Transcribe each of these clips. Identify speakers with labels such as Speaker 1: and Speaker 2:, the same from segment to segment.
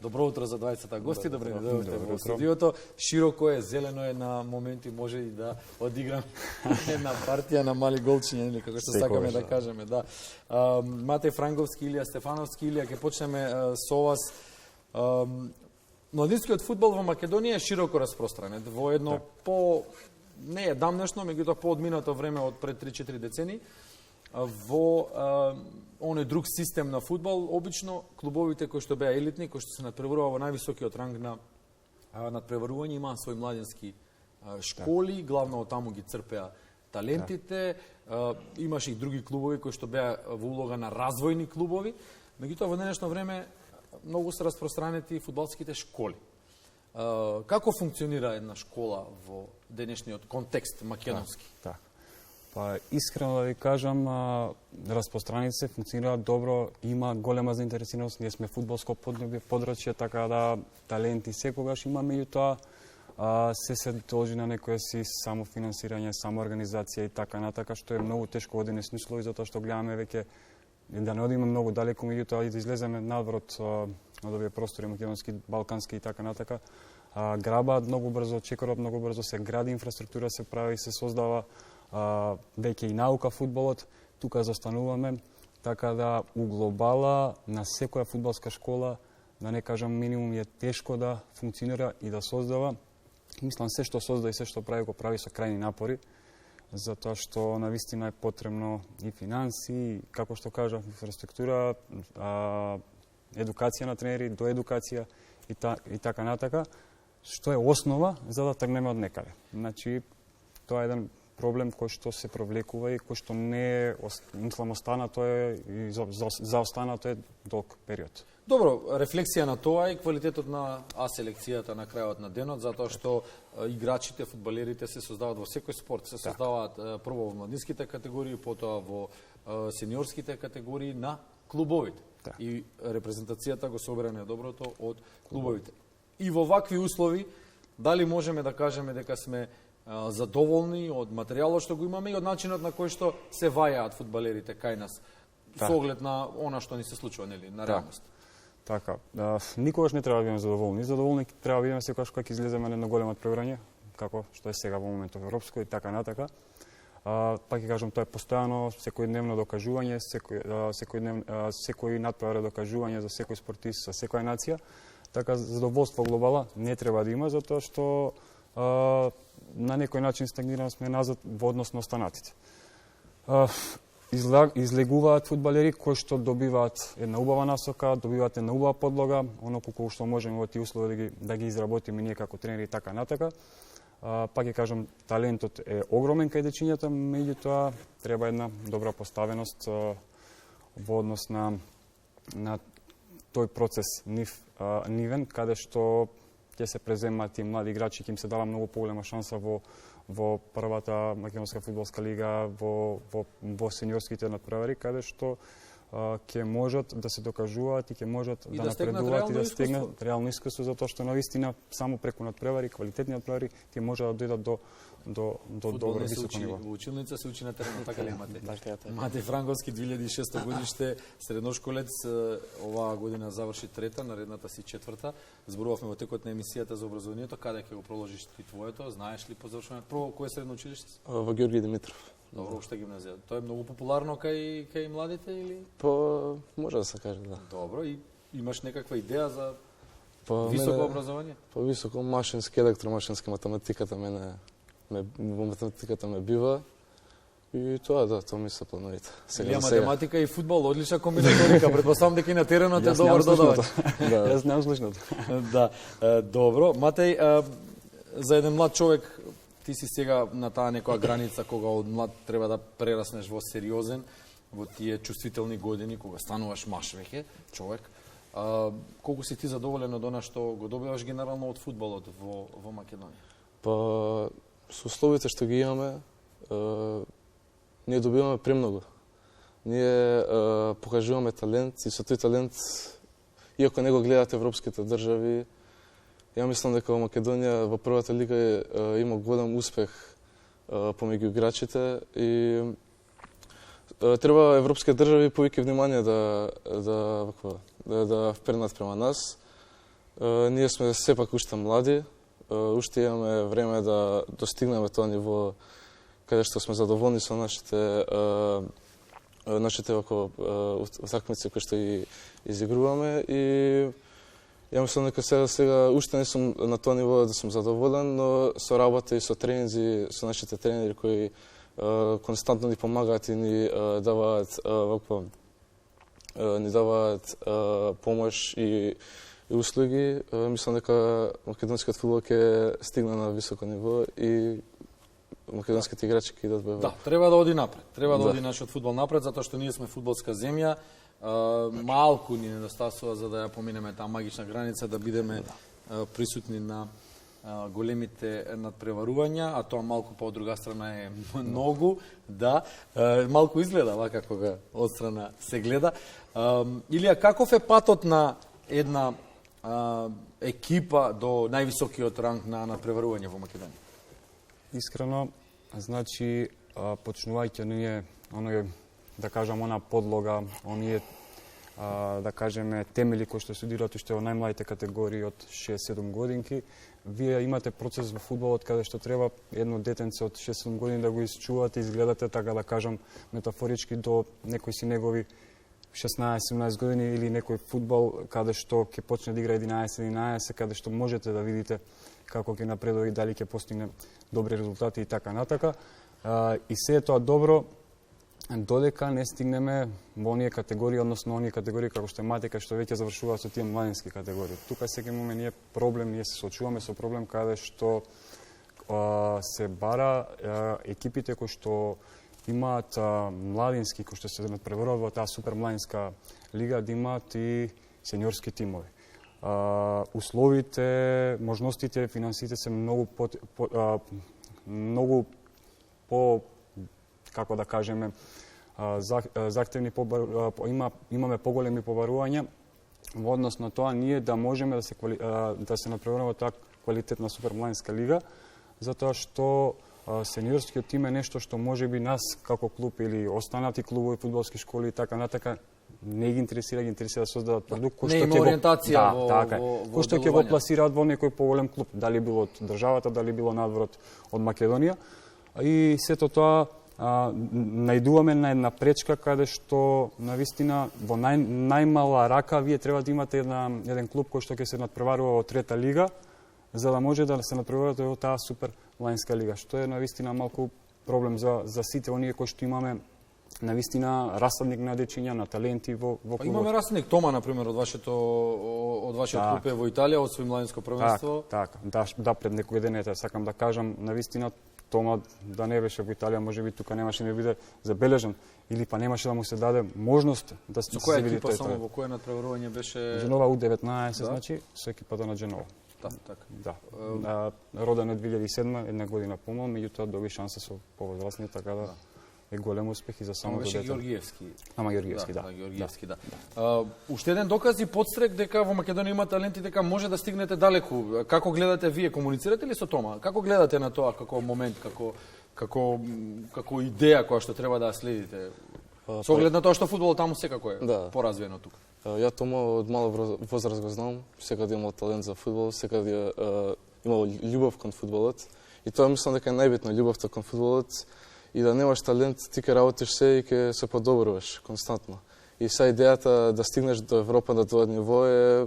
Speaker 1: Добро утро за 20 гости, добре ни дојдовте во студиото. Широко е, зелено е на моменти, може и да одиграме една партија на мали голчиња, или како што сакаме да кажеме, да. Матеј Франковски, Илија Стефановски, Илија, ќе почнеме со вас. Младинскиот фудбал во Македонија е широко распространет во едно не е дамнешно, меѓутоа по одминато време од пред 3-4 децени. Во оној друг систем на фудбал, обично клубовите кои што беа елитни, кои што се надпреварува во највисокиот ранг на надпреварување, имаа свои младински школи, главно од таму ги црпеа талентите. Имаше и други клубови кои што беа во улога на развојни клубови. Меѓутоа во денешно време многу се распространети фудбалските школи. Како функционира една школа во денешниот контекст македонски?
Speaker 2: Па, искрено да ви кажам, распространети се, функционираат добро, има голема заинтересираност, ние сме фудбалско подрачје, така да таленти секогаш има, меѓутоа се должи на некоја си самофинансирање, самоорганизација и така натака, што е многу тешко во денешни услови, затоа што гледаме веќе да не одиме многу далеко, меѓутоа и да излеземе надвор од овие простори македонски, балкански и така натака. Грабаат многу брзо, чекорот многу брзо, се гради инфраструктура, се прави, се создава веќе и наука фудбалот, тука застануваме, така да у глобала на секоја фудбалска школа, да не кажам минимум, е тешко да функционира и да создава. Мислам, се што созда и се што прави, го прави со крајни напори, затоа што навистина е потребно и финанси, и, како што кажа, инфраструктура, едукација на тренери, доедукација и така натака, што е основа за да тргнеме од некаде. Значи, тоа е еден проблем кој што се провлекува и кој што не е, мислам, останато е и заостанато е долг период.
Speaker 1: Добро, рефлексија на тоа и квалитетот на А-селекцијата на крајот на денот, затоа што играчите, фудбалерите се создаваат во секој спорт, се создаваат прво во младинските категории, потоа во сениорските категории на клубовите. И репрезентацијата го собира најдоброто од клубовите. И во вакви услови, дали можеме да кажеме дека сме задоволни од материјалот што го имаме и од начинот на кој што се вајаат фудбалерите кај нас, со оглед на она што ни се случува, нели, на реалност.
Speaker 2: Така, никогаш не треба да бидеме задоволни. Задоволни треба да бидеме секогаш кога ќе излеземе на едно големо пребрање, како што е сега во моментот европско и така натака. Пак ќе кажам, тоа е постојано, секојдневно докажување, секој надпревара докажување за секој спортист, за секоја нација. Така, задоволство глобала не треба да има, затоа што на некој начин стагнирано сме назад во однос на останатите. Излегуваат фудбалери кои што добиваат една убава насока, добиваат една убава подлога, оно колку што можеме во тие услови да ги изработиме ние како тренери и така натака. Пак ќе кажам, талентот е огромен кај дечињата, меѓутоа треба една добра поставеност во однос на тој процес нивен, каде што ќе се преземаат тие млади играчи, ќе им се дава многу поголема шанса во првата македонска фудбалска лига, во сениорските надпревари, каде што ќе можат да се докажуваат и ќе можат да напредуваат и да стегнат реално искуство, затоа што навистина само преку надпревари, квалитетни надпревари, тие можат да дојдат до добро високо ниво.
Speaker 1: Во училница се учи на терен, така ли имате? Матеј Франковски, 2006 годиште, средношколец, оваа година заврши трета, наредната си четврта. Зборувавме во текот на емисијата за образованието, каде ќе го проложиш ти твоето? Знаеш ли по завршувањето? Прво, кој е средно училиште?
Speaker 3: Во Георги Димитров.
Speaker 1: Добро, уште гимназија. Тоа е многу популарно кај младите или?
Speaker 3: Може да се каже, да.
Speaker 1: Добро, и имаш некаква идеја за високо образование?
Speaker 3: Високо машински, електромашински, математиката во математиката ме бива. И тоа, да, тоа ми се плановите.
Speaker 1: Илија математика и фудбал, одлична комбинаторика. Предпоставам дека и на теренот е добар додавач.
Speaker 3: Јас немам слушното.
Speaker 1: Да, добро. Матеј, за еден млад човек, ти си сега на таа некоја граница кога од млад треба да прераснеш во сериозен, во тие чувствителни години, кога стануваш маж веќе, човек. Колку си ти задоволен од она што го добиваш генерално од фудбалот во Македонија?
Speaker 3: Па, со условите што ги имаме, ние добиваме премногу. Ние покажуваме талент и со тој талент, иако не го гледаат европските држави, ја мислам дека во Македонија во првата лига има голем успех помеѓу играчите и треба европските држави повеќе внимание да впренат према нас. Ние сме сепак уште млади, уште имаме време да достигнеме тоа ниво каде што сме задоволни со нашите утакмици кои што ги изигруваме и ја мислам дека сега уште не сум на тоа ниво да сум задоволен, но со работа и со тренинзи, со нашите тренери кои константно ни помагаат и ни даваат помош и услуги, мислам дека македонскиот фудбал ќе стигне на високо ниво и македонските играчи ќе идат
Speaker 1: Да, треба да оди напред. Треба да оди нашиот фудбал напред, затоа што ние сме фудбалска земја. Малку ни недостасува за да ја поминеме таа магична граница, да бидеме присутни на големите надпреварувања, а тоа малку па од друга страна е многу, да. Малку изгледа вака кога од страна се гледа. Илија, каков е патот на една екипа до највисокиот ранг на надпреварување во Македонија?
Speaker 2: Искрено, значи, почнувајќи ние, да кажам, она подлога, оние, да кажеме, темели кои што студираат уште во најмладите категории од 6-7 годинки, вие имате процес во фудбалот каде што треба едно детенце од 6-7 години да го изчувате, изгледате, така да кажам, метафорички до некои си негови 16-17 години или некој фудбал каде што ќе почне да игра 11-11, каде што можете да видите како ќе напредува и дали ќе постигне добри резултати и така натака. И се е тоа добро додека не стигнеме во оние категории, односно оние категории како што е матика, што веќе завршуваат со тие младински категории. Тука сега имаме ние проблем, ние се соочуваме со проблем каде што се бара екипите кои што имаат младински, кои што се надпреваруваат во таа супер младинска лига, да имаат и сениорски тимови. Условите, можностите, финансите се многу по како да кажеме, захтевни, имаме поголеми побарувања во однос на тоа ние да можеме да се надпреваруваме таа квалитетна супер младинска лига, затоа што сениорскиот тим е нешто што можеби нас како клуб или останати клубови, фудбалски школи и така натака не ги интересира да создадат продукт кој што ќе кој што ќе го пласираат во некој поголем клуб, дали било од државата, дали било надвор од Македонија. И сето тоа најдуваме на една пречка каде што навистина во најмала рака вие треба да имате еден клуб кој што ќе се надпреварува во трета лига, за да може да се надпреварувате во таа супер младинска лига, што е навистина малку проблем за сите оние кои што имаме навистина расадник на дечиња, на таленти во клубот.
Speaker 1: Имаме расадник Тома, например, од вашиот клуб е во Италија, од свој младинско првенство.
Speaker 2: Така, да, пред некој ден сакам да кажам, навистина Тома да не беше во Италија, можеби тука немаше да биде забележан или па немаше да му се даде можност да се види тој.
Speaker 1: Само во која надпреварување беше
Speaker 2: Дженова U19, значи, со екипата на Дженова.
Speaker 1: Така.
Speaker 2: Да. Роден од 2007, една година помал, меѓутоа доби шанса со повозрасни, така да е голем успех и за самото дете.
Speaker 1: Георгиевски.
Speaker 2: Георгиевски, да.
Speaker 1: Георгиевски, да. Уште еден доказ и подстрек дека во Македонија има таленти, дека може да стигнете далеку. Како гледате вие, комуницирате ли со Тома? Како гледате на тоа како момент, како идеја која што треба да ја следите? Со оглед на тоа што фудбалот таму секако е поразвиен од тука.
Speaker 3: Ја Тома од мала возраст го знам, секаде имал талент за фудбал, секаде имал љубов кон фудбалот. И тоа мислам дека е најбитно, љубовта кон фудбалот. И да немаш талент, ти ќе работиш се и ќе се подобруваш константно. И са идејата да стигнеш до Европа на тоа ниво е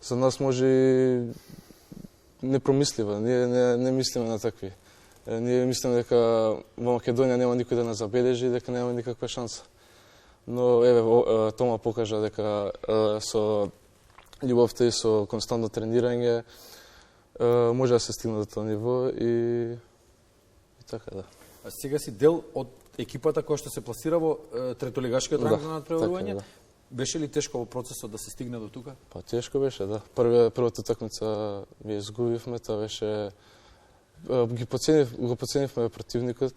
Speaker 3: за нас може непромислива. Ние не мислиме на такви. Ние мислиме дека во Македонија нема никој да нас забележи, дека нема никаква шанса. Но еве Тома покажа дека со љубовта и со константно тренирање може да се стигне до тоа ниво и така да.
Speaker 1: А сега си дел од екипата која што се пласира во третолигашкиот ранг на надпреварување.
Speaker 3: Така,
Speaker 1: беше ли тешко во процесот да се стигне до тука?
Speaker 3: Па тешко беше, да. Првата утакмица вие изгубивме, тоа беше го поценивме противникот,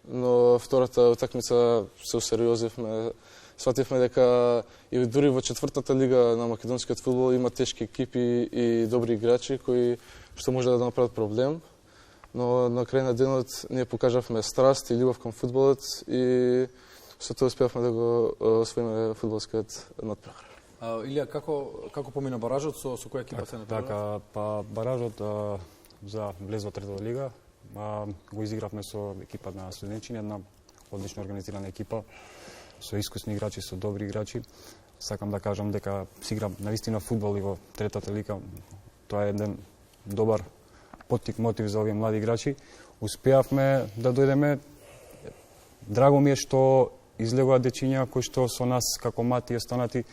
Speaker 3: но втората утакмица се усериозивме. Свативме дека и дури во четвртата лига на македонскиот фудбал има тешки екипи и добри играчи кои што може да направат проблем. Но на крај на денот ние покажавме страст и љубов кон фудбалот и со тоа успеавме да го освоиме фудбалскиот надпревар.
Speaker 1: Илија, како помина баражот, со која екипа се натпреварите?
Speaker 2: Така, па баражот за влез во третата лига го изигравме со екипа на Студенчиња, една одлично организирана екипа, со искусни играчи, со добри играчи. Сакам да кажам дека се игра навистина фудбал и во третата лига. Тоа е еден добар поттик, мотив за овие млади играчи. Успеавме да дојдеме. Драго ми е што излегува дечиња кои што со нас како мати и останати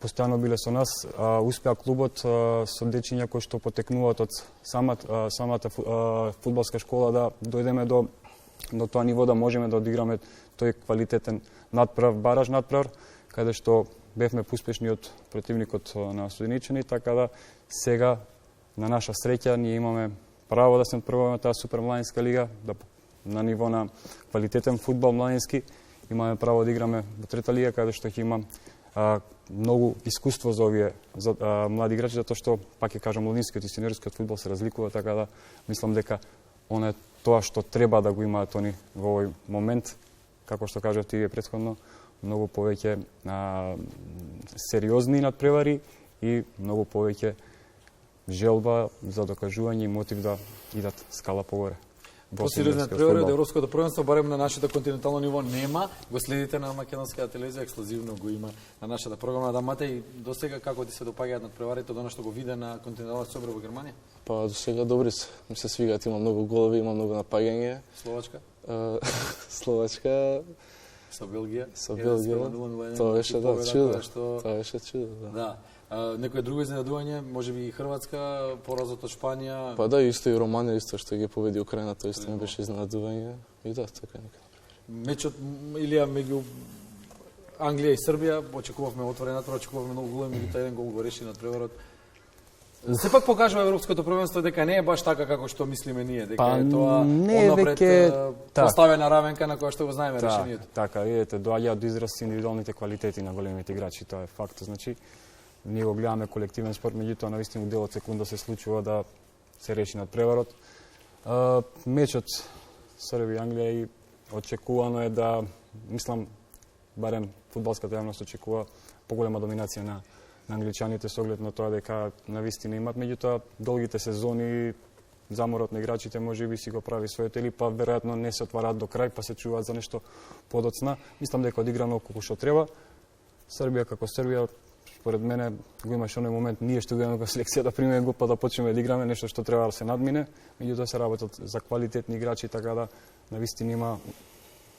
Speaker 2: постојано биле со нас. Успеа клубот со дечиња кои што потекнуваат од самата фудбалска школа да дојдеме до тоа ниво да можеме да одиграме тој квалитетен бараж надправ, каде што бевме успешни од противникот на Студеничани, така да сега на наша среќа ние имаме право да се надпреваруваме таа супер младинска лига, на ниво на квалитетен фудбал младински. Имаме право да играме во трета лига, каде што ќе има многу искуство за овие млади играчи, затоа што, пак ќе кажам, младинскиот и сениорскиот фудбал се разликува, така да мислам дека она е тоа што треба да го имаат они во овој момент, како што кажав ти претходно, многу повеќе сериозни надпревари и многу повеќе желба за докажување и мотив да идат скала погоре.
Speaker 1: Посериозни надпревари од Европското првенство, барем на нашето континентално ниво нема. Го следите на македонската телевизија, ексклузивно го има на нашата програма. Да, Матеј, до сега како ти се допаѓаат надпреварите од она што го виде на континенталната собра во Германија?
Speaker 3: Па до сега добри се. Ми се свигаат, има многу голови, има многу напаѓање.
Speaker 1: Словачка?
Speaker 3: Словачка
Speaker 1: со Белгија.
Speaker 3: Со Белгија. Тоа беше чудо. Тоа беше чудо,
Speaker 1: да. Некој друго изненадување, можеби и Хрватска, поразот од Шпанија.
Speaker 3: Па да, исто и Романија, исто што ги победи Украина, тоа исто ми беше изненадување. И да, така нека.
Speaker 1: Мечот Илија меѓу Англија и Србија, очекувавме отворен надпревар, очекувавме многу голем, меѓутоа еден гол го реши надпреварот. Сепак покажува Европското првенство дека не е баш така како што мислиме ние, дека е тоа однапред поставена равенка на која што го знаеме решението.
Speaker 2: Така, видите, доаѓаат до израз индивидуалните квалитети на големите играчи, тоа е факт. Значи, ние го гледаме колективен спорт, меѓутоа навистина дел од секунда се случува да се реши надпреварот. Мечот Србија и Англија и очекувано е да, мислам, барем фудбалската јавност очекува поголема доминација на англичаните со оглед на тоа дека навистина имат, меѓутоа долгите сезони заморот на играчите можеби си го прави своето или па веројатно не се отвараат до крај, па се чуваат за нешто подоцна. Мислам дека одиграно колку што треба. Србија како Србија, според мене го имаше оној момент ние што го имаме селекција да примеме го па да почнеме да играме нешто што треба да се надмине, меѓутоа се работат за квалитетни играчи, така да навистина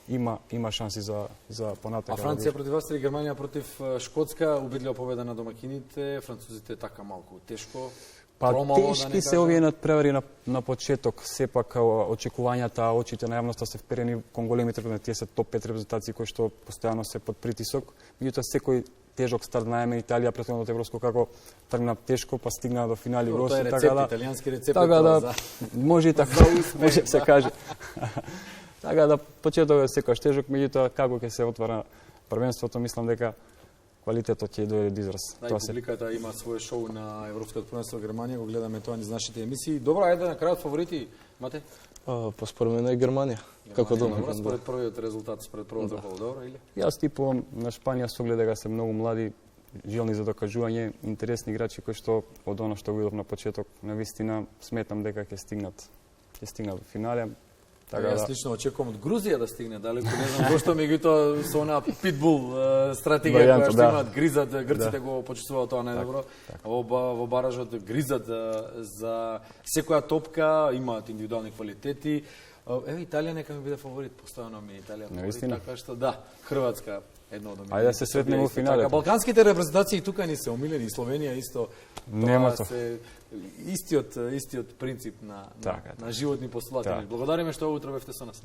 Speaker 2: има шанси за понатака.
Speaker 1: А Франција против Австрија, Германија против Шкотска, убедлива победа на домакините, французите така малку тешко.
Speaker 2: Па тешки се овие надпревари на почеток, сепак очекувањата, очите на јавноста се вперени кон големите репрезентации, тие се топ 5 репрезентации кои што постојано се под притисок. Меѓутоа секој тежок старт наеме Италија претходното европско како тргна тешко, па стигна до финали во Роси, така да
Speaker 1: италијански рецепт
Speaker 2: така да може и така може се каже. Така да почетокот е секојаш тежок, меѓутоа како ќе се отвара првенството, мислам дека квалитетот ќе дојде до израз.
Speaker 1: Да, и публиката има свое шоу на Европското првенство во Германија, го гледаме тоа низ нашите емисии. Добро, ајде на крајот фаворити, Мате?
Speaker 3: Па според мене е Германија. Како дома?
Speaker 1: Добро, според првиот резултат, според првото полу, добро или?
Speaker 2: Јас типувам на Шпанија со оглед дека се многу млади, желни за докажување, интересни играчи кои што од она што видов на почеток, навистина сметам дека ќе стигнат до финале.
Speaker 1: Така јас лично очекувам од Грузија да стигне далеку, не знам зошто, меѓутоа со она питбул стратегија која што имаат, гризат, грците го почувствуваат тоа најдобро. Во баражот гризат за секоја топка, имаат индивидуални квалитети. Еве Италија нека ми биде фаворит, постојано ми Италија фаворит, така што да, Хрватска едно од
Speaker 2: Ајде да се сретнеме во финале.
Speaker 1: Балканските репрезентации тука ни се омилени, Словенија исто.
Speaker 2: Нема тоа.
Speaker 1: Истиот принцип на животни постулати. Благодариме што утро бевте со нас.